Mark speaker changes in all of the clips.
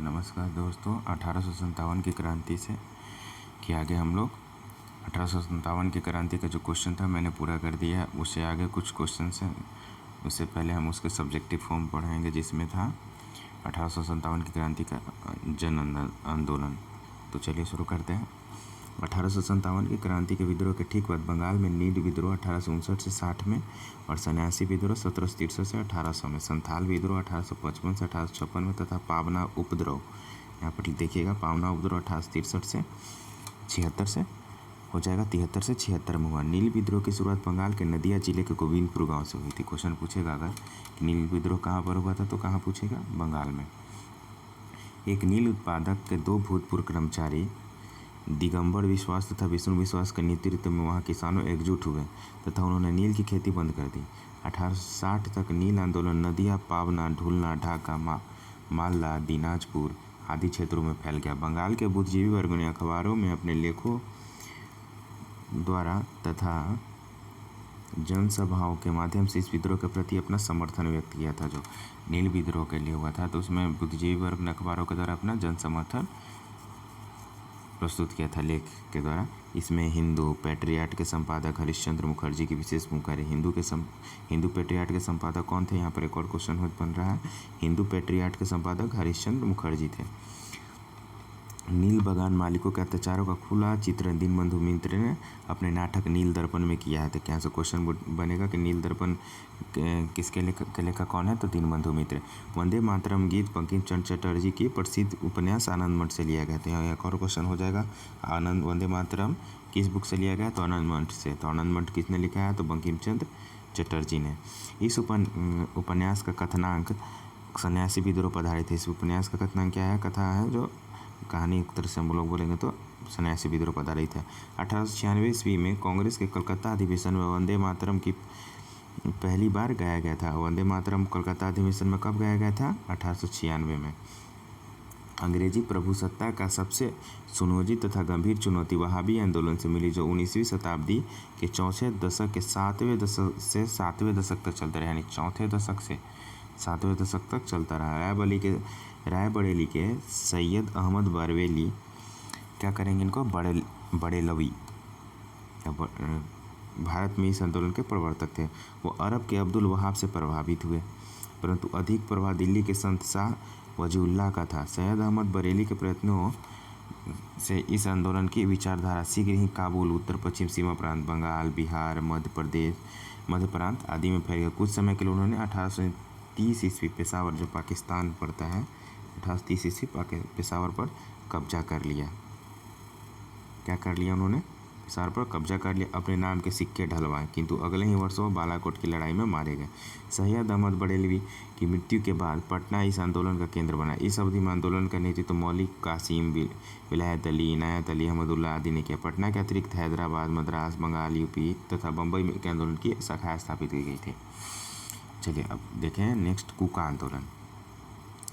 Speaker 1: नमस्कार दोस्तों, 1857 की क्रांति से कि आगे हम लोग 1857 की क्रांति का जो क्वेश्चन था मैंने पूरा कर दिया है। उससे आगे कुछ क्वेश्चन हैं, उससे पहले हम उसके सब्जेक्टिव फॉर्म पढ़ेंगे जिसमें था 1857 की क्रांति का जन आंदोलन। तो चलिए शुरू करते हैं। 1857 की क्रांति के विद्रोह के ठीक बाद बंगाल में नील विद्रोह 1859 से 60 में और सन्यासी विद्रोह 1763 से 1800 में, संथाल विद्रोह 1855 से 1856 में तथा पावना उपद्रव, यहाँ पर देखिएगा पावना उपद्रव 1863 से 76 से हो जाएगा, 73 से 76 में हुआ। नील विद्रोह की शुरुआत बंगाल के नदिया जिले के गोविंदपुर गाँव से हुई थी। क्वेश्चन पूछेगा अगर कि नील विद्रोह कहाँ पर हुआ था तो कहाँ पूछेगा, बंगाल में। एक नील उत्पादक के दो भूतपूर्व कर्मचारी दिगंबर विश्वास तथा विष्णु विश्वास के नेतृत्व में वहाँ किसानों एकजुट हुए तथा उन्होंने नील की खेती बंद कर दी। 1860 तक नील आंदोलन नदिया, पावना, ढूलना, ढाका, मालदा, दिनाजपुर आदि क्षेत्रों में फैल गया। बंगाल के बुद्धिजीवी वर्गों ने अखबारों में अपने लेखों द्वारा तथा जनसभाओं के माध्यम से इस विद्रोह के प्रति अपना समर्थन व्यक्त किया था। जो नील विद्रोह के लिए हुआ था तो उसमें बुद्धिजीवी वर्ग ने अखबारों के द्वारा अपना जन समर्थन प्रस्तुत किया था लेख के द्वारा। इसमें हिंदू पेट्रियाट के संपादक हरिश्चंद्र मुखर्जी की विशेष भूमिका रही। हिंदू पेट्रियाट के संपादक कौन थे, यहाँ पर एक और क्वेश्चन बन रहा है। हिंदू पेट्रियाट के संपादक हरिश्चंद्र मुखर्जी थे। नील बगान मालिकों के अत्याचारों का खुला चित्रण दीनबंधु मित्र ने अपने नाटक नील दर्पण में किया है। तो क्या से क्वेश्चन बनेगा कि नील दर्पण किसके लेखक कौन है, तो दीनबंधु मित्र। वंदे मातरम गीत बंकिम चंद्र चटर्जी की प्रसिद्ध उपन्यास आनंद मठ से लिया गया था। यहाँ एक और क्वेश्चन हो जाएगा, वंदे मातरम किस बुक से लिया गया, तो आनंद मठ से। तो आनंद मठ किसने लिखा है, तो बंकिम चंद्र चटर्जी ने। इस उपन्यास का कथनांक सन्यासी विद्रोह पर आधारित है। इस उपन्यास का कथनांक क्या है, कथा है जो कहानी एक तरह से हम लोग बोलेंगे तो सन्यासी विद्रोह पर आधारित है। 1896 ईस्वी में कांग्रेस के कलकत्ता अधिवेशन में वंदे मातरम की पहली बार गाया गया था। वंदे मातरम कलकत्ता अधिवेशन में कब गाया गया था, 1896 में। अंग्रेजी प्रभुसत्ता का सबसे सुनियोजित तथा गंभीर चुनौती वहाबी आंदोलन से मिली, जो 19वीं शताब्दी के चौथे दशक के 7वें दशक तक चलता रहा। यानी चौथे दशक से 7वें दशक तक चलता रहा। रायबरेली के सैयद अहमद बरेलवी क्या करेंगे, इनको बरेलवी भारत में इस आंदोलन के प्रवर्तक थे। वो अरब के अब्दुल वहाब से प्रभावित हुए, परंतु अधिक प्रभाव दिल्ली के संत शाह वजीउल्लाह का था। सैयद अहमद बरेली के प्रयत्नों से इस आंदोलन की विचारधारा शीघ्र ही काबुल, उत्तर पश्चिम सीमा प्रांत, बंगाल, बिहार, मध्य प्रांत आदि में फैल गया। कुछ समय के लिए उन्होंने 1830 ईस्वी पेशावर, जो पाकिस्तान पड़ता है, 1830 ईस्वी पेशावर पर कब्जा कर लिया। क्या कर लिया उन्होंने, पेशावर पर कब्जा कर लिया। अपने नाम के सिक्के ढलवाए, किंतु अगले ही वर्षों बालाकोट की लड़ाई में मारे गए। सैयद अहमद बरेलवी की मृत्यु के बाद पटना इस आंदोलन का केंद्र बना। इस अवधि में आंदोलन का नेतृत्व मौलिक कासिम, विलायत अली, इनायत अली, अहमदुल्लाह आदि ने किया। पटना के अतिरिक्त हैदराबाद, मद्रास, बंगाल, यूपी तथा बम्बई में के आंदोलन की शाखाएँ स्थापित की गई थी। चलिए अब देखें नेक्स्ट कूका आंदोलन।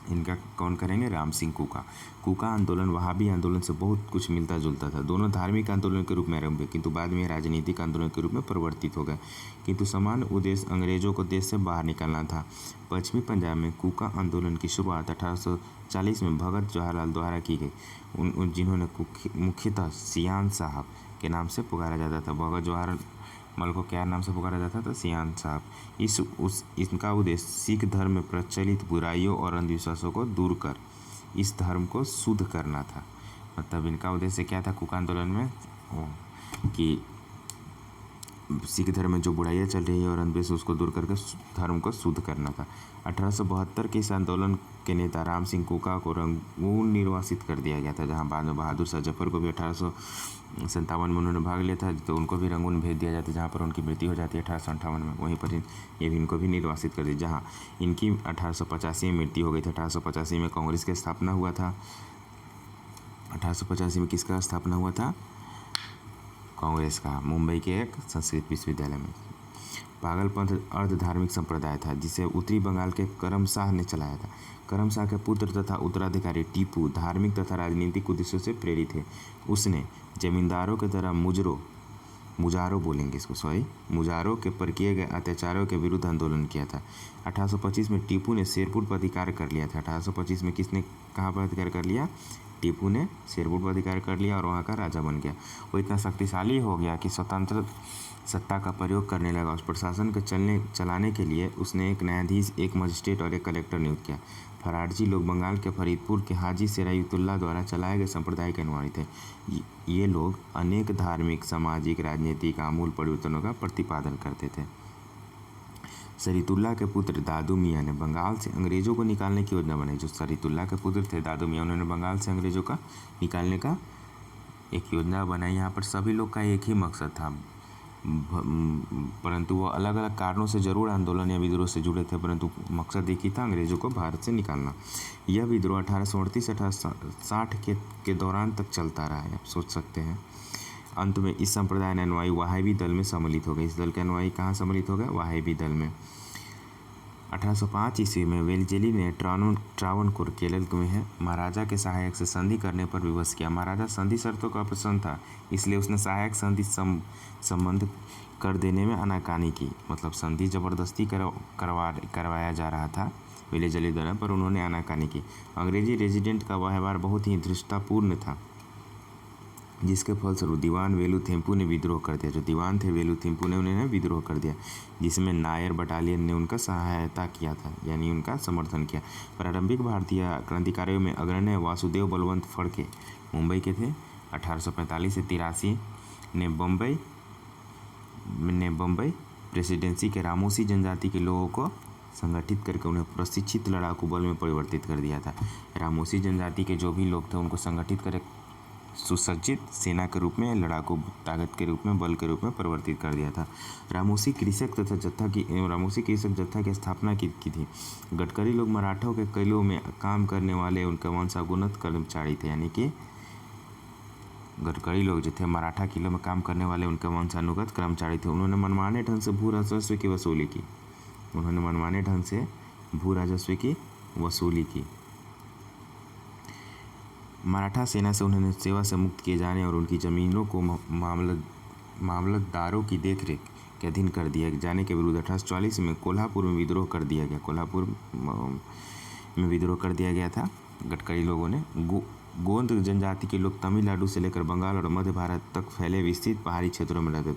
Speaker 1: इनका कौन करेंगे, राम सिंह कूका। कूका आंदोलन वहाबी आंदोलन से बहुत कुछ मिलता जुलता था। दोनों धार्मिक आंदोलन के रूप में आरंभ हुए, किंतु बाद में राजनीतिक आंदोलन के रूप में परिवर्तित हो गए। किंतु समान उद्देश्य अंग्रेजों को देश से बाहर निकालना था। पश्चिमी पंजाब में कूका आंदोलन की शुरुआत 1840 में भगत जवाहरलाल द्वारा की गई, जिन्होंने मुख्यतः सियान साहब के नाम से पुकारा जाता था। भगत जवाहर मल को क्या नाम से पुकारा जाता था, सियान साहब। इनका उद्देश्य सिख धर्म में प्रचलित बुराइयों और अंधविश्वासों को दूर कर इस धर्म को शुद्ध करना था। मतलब इनका उद्देश्य क्या था कूका आंदोलन में, कि सिख धर्म में जो बुराइयाँ चल रही है और अंधविश्वास उसको दूर करके धर्म को शुद्ध करना था। 1872 के इस आंदोलन के नेता राम सिंह कूका को रंगून निर्वासित कर दिया गया था, जहाँ बाद में बहादुर शाह जफर को भी 1857 में उन्होंने भाग लिया था, तो उनको भी रंगून भेज दिया जाता है, जहाँ पर उनकी मृत्यु हो जाती है 1858 में। वहीं पर ये भी इनको भी निर्वासित कर दिया, जहाँ इनकी 1885 में मृत्यु हो गई थी। 1885 में कांग्रेस की स्थापना हुआ था। 1885 में किसका स्थापना हुआ था, कांग्रेस का, मुंबई के एक संस्कृत विश्वविद्यालय में। पागलपंथ अर्ध धार्मिक संप्रदाय था, जिसे उत्तरी बंगाल के करम शाह ने चलाया था। करम शाह के पुत्र तथा उत्तराधिकारी टीपू धार्मिक तथा राजनीतिक उद्देश्यों से प्रेरित थे। उसने जमींदारों की तरह मुजरों मुजारो बोलेंगे इसको, सॉरी, मुजारो के पर किए गए अत्याचारों के विरुद्ध आंदोलन किया था। 1825 में टीपू ने शेरपुर पर अधिकार कर लिया था। 1825 में किसने कहाँ पर अधिकार कर लिया? टीपू ने शेरपुर पर अधिकार कर लिया और वहाँ का राजा बन गया। वो इतना शक्तिशाली हो गया कि स्वतंत्र सत्ता का प्रयोग करने लगा। उस प्रशासन को चलाने के लिए उसने एक न्यायाधीश, एक मजिस्ट्रेट और एक कलेक्टर नियुक्त किया। फरारजी लोग बंगाल के फरीदपुर के हाजी सेरायुतुल्लाह द्वारा चलाए गए संप्रदाय के अनुयायी थे। ये लोग अनेक धार्मिक, सामाजिक, राजनीतिक आमूल परिवर्तनों का प्रतिपादन करते थे। सरीतुल्लाह के पुत्र दादू मियाँ ने बंगाल से अंग्रेजों को निकालने की योजना बनाई। जो सरीतुल्लाह के पुत्र थे दादू मियाँ, उन्होंने बंगाल से अंग्रेजों का निकालने का एक योजना बनाई। यहाँ पर सभी लोग का एक ही मकसद था, परंतु वो अलग अलग कारणों से जरूर आंदोलन या विद्रोह से जुड़े थे, परंतु मकसद एक ही था, अंग्रेजों को भारत से निकालना। यह विद्रोह 1838-1860 के दौरान तक चलता रहा है, आप सोच सकते हैं। अंत में इस संप्रदाय के अनुयायी वहाबी दल में सम्मिलित हो गए। इस दल के अनुयायी कहाँ सम्मिलित हो गए? वहाबी दल में। 1805 ईस्वी में वेलजेली ने ट्रावणकोर केरल में है महाराजा के सहायक से संधि करने पर विवश किया। महाराजा संधि शर्तों का प्रसन्न था, इसलिए उसने सहायक संधि संबंध कर देने में आनाकानी की। मतलब संधि जबरदस्ती करवाया जा रहा था वेलजेली द्वारा, पर उन्होंने आनाकानी की। अंग्रेजी रेजिडेंट का व्यवहार बहुत ही धृष्टतापूर्ण था, जिसके फलस्वरूप दीवान वेलुथेम्पू ने विद्रोह कर दिया। जो दीवान थे वेलुथेम्पू ने उन्होंने विद्रोह कर दिया, जिसमें नायर बटालियन ने उनका सहायता किया था, यानी उनका समर्थन किया। प्रारंभिक भारतीय क्रांतिकारियों में अग्रणी वासुदेव बलवंत फड़के मुंबई के थे। 1845 से 83 ने बम्बई प्रेसिडेंसी के रामोसी जनजाति के लोगों को संगठित करके उन्हें प्रशिक्षित लड़ाकू बल में परिवर्तित कर दिया था। रामोसी जनजाति के जो भी लोग थे उनको संगठित कर सुसज्जित सेना के रूप में, लड़ाकू ताकत के रूप में, बल के रूप में परिवर्तित कर दिया था। रामोसी कृषक जत्था की स्थापना की थी। गडकरी लोग मराठों के किलों में काम करने वाले उनके वंशानुगत कर्मचारी थे, यानी कि गडकरी लोग जो थे मराठा किलों में काम करने वाले उनके वंशानुगत कर्मचारी थे। उन्होंने मनमाने ढंग से भू राजस्व की वसूली की। मराठा सेना से उन्होंने सेवा से मुक्त किए जाने और उनकी ज़मीनों को मामलतदारों की देखरेख के अधीन कर दिया जाने के विरुद्ध 1844 में कोल्हापुर में विद्रोह कर दिया गया। गडकरी लोगों ने गोंड जनजाति के लोग तमिलनाडु से लेकर बंगाल और मध्य भारत तक फैले विस्तृत पहाड़ी क्षेत्रों में रहते थे।